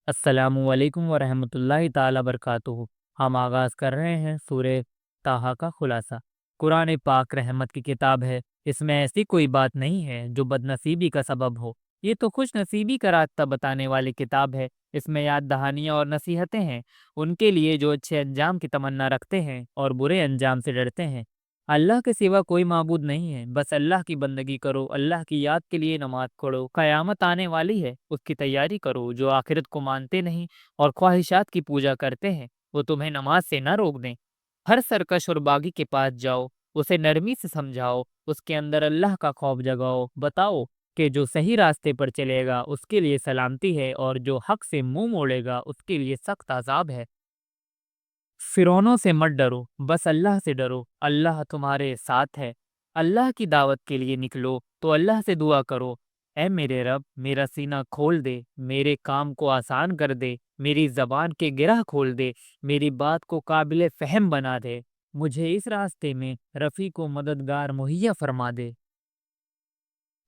السلام علیکم ورحمۃ اللہ تعالی وبرکاتہ۔ ہم آغاز کر رہے ہیں سورہ طٰہٰ کا خلاصہ۔ قرآن پاک رحمت کی کتاب ہے، اس میں ایسی کوئی بات نہیں ہے جو بد نصیبی کا سبب ہو۔ یہ تو خوش نصیبی کا راستہ بتانے والی کتاب ہے۔ اس میں یاد دہانیاں اور نصیحتیں ہیں ان کے لیے جو اچھے انجام کی تمنا رکھتے ہیں اور برے انجام سے ڈرتے ہیں۔ اللہ کے سوا کوئی معبود نہیں ہے، بس اللہ کی بندگی کرو، اللہ کی یاد کے لیے نماز پڑھو۔ قیامت آنے والی ہے، اس کی تیاری کرو۔ جو آخرت کو مانتے نہیں اور خواہشات کی پوجا کرتے ہیں، وہ تمہیں نماز سے نہ روک دیں۔ ہر سرکش اور باغی کے پاس جاؤ، اسے نرمی سے سمجھاؤ، اس کے اندر اللہ کا خوف جگاؤ۔ بتاؤ کہ جو صحیح راستے پر چلے گا اس کے لیے سلامتی ہے، اور جو حق سے منہ موڑے گا اس کے لیے سخت عذاب ہے۔ فرعونوں سے مت ڈرو، بس اللہ سے ڈرو، اللہ تمہارے ساتھ ہے۔ اللہ کی دعوت کے لیے نکلو تو اللہ سے دعا کرو، اے میرے رب میرا سینہ کھول دے، میرے کام کو آسان کر دے، میری زبان کے گرہ کھول دے، میری بات کو قابل فہم بنا دے، مجھے اس راستے میں رفیق و مددگار مہیا فرما دے۔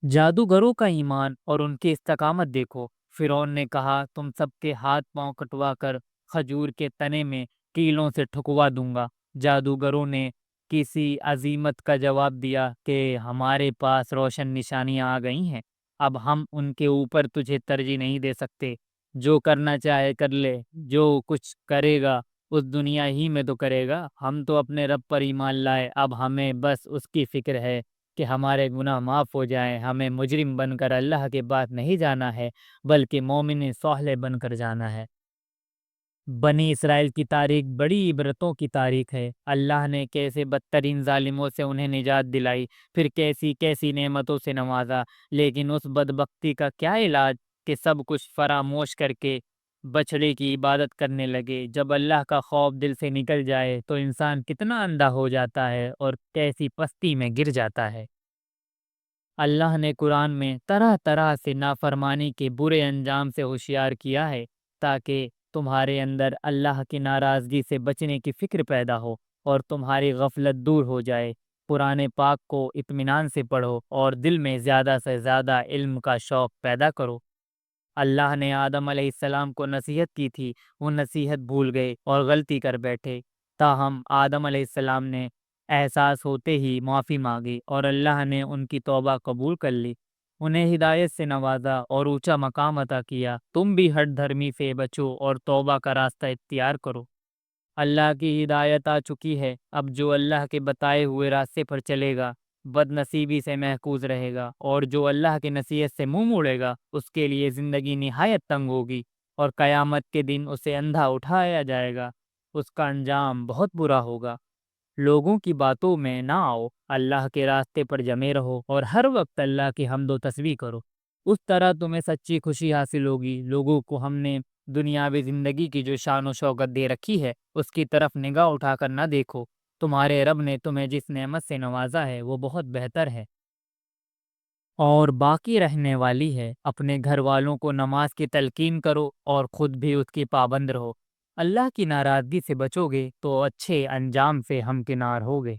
جادوگروں کا ایمان اور ان کی استقامت دیکھو۔ فرعون نے کہا تم سب کے ہاتھ پاؤں کٹوا کر کھجور کے تنے میں کیلوں سے ٹھکوا دوں گا۔ جادوگروں نے کسی عزیمت کا جواب دیا کہ ہمارے پاس روشن نشانیاں آ گئی ہیں، اب ہم ان کے اوپر تجھے ترجیح نہیں دے سکتے۔ جو کرنا چاہے کر لے، جو کچھ کرے گا اس دنیا ہی میں تو کرے گا۔ ہم تو اپنے رب پر ایمان لائے، اب ہمیں بس اس کی فکر ہے کہ ہمارے گناہ معاف ہو جائیں۔ ہمیں مجرم بن کر اللہ کے پاس نہیں جانا ہے، بلکہ مومن صالح بن کر جانا ہے۔ بنی اسرائیل کی تاریخ بڑی عبرتوں کی تاریخ ہے۔ اللہ نے کیسے بدترین ظالموں سے انہیں نجات دلائی، پھر کیسی کیسی نعمتوں سے نوازا، لیکن اس بدبختی کا کیا علاج کہ سب کچھ فراموش کر کے بچڑے کی عبادت کرنے لگے۔ جب اللہ کا خوف دل سے نکل جائے تو انسان کتنا اندھا ہو جاتا ہے اور کیسی پستی میں گر جاتا ہے۔ اللہ نے قرآن میں طرح طرح سے نافرمانی کے برے انجام سے ہوشیار کیا ہے، تاکہ تمہارے اندر اللہ کی ناراضگی سے بچنے کی فکر پیدا ہو اور تمہاری غفلت دور ہو جائے۔ قرآن پاک کو اطمینان سے پڑھو اور دل میں زیادہ سے زیادہ علم کا شوق پیدا کرو۔ اللہ نے آدم علیہ السلام کو نصیحت کی تھی، وہ نصیحت بھول گئے اور غلطی کر بیٹھے، تاہم آدم علیہ السلام نے احساس ہوتے ہی معافی مانگی اور اللہ نے ان کی توبہ قبول کر لی، انہیں ہدایت سے نوازا اور اونچا مقام عطا کیا۔ تم بھی ہٹ دھرمی سے بچو اور توبہ کا راستہ اختیار کرو۔ اللہ کی ہدایت آ چکی ہے، اب جو اللہ کے بتائے ہوئے راستے پر چلے گا بد نصیبی سے محفوظ رہے گا، اور جو اللہ کی نصیحت سے منہ موڑے گا اس کے لیے زندگی نہایت تنگ ہوگی، اور قیامت کے دن اسے اندھا اٹھایا جائے گا، اس کا انجام بہت برا ہوگا۔ لوگوں کی باتوں میں نہ آؤ، اللہ کے راستے پر جمے رہو اور ہر وقت اللہ کی حمد و تسبیح کرو، اس طرح تمہیں سچی خوشی حاصل ہوگی۔ لوگوں کو ہم نے دنیاوی زندگی کی جو شان و شوکت دے رکھی ہے اس کی طرف نگاہ اٹھا کر نہ دیکھو، تمہارے رب نے تمہیں جس نعمت سے نوازا ہے وہ بہت بہتر ہے اور باقی رہنے والی ہے۔ اپنے گھر والوں کو نماز کی تلقین کرو اور خود بھی اس کی پابند رہو۔ اللہ کی ناراضگی سے بچو گے تو اچھے انجام سے ہمکنار ہوگے۔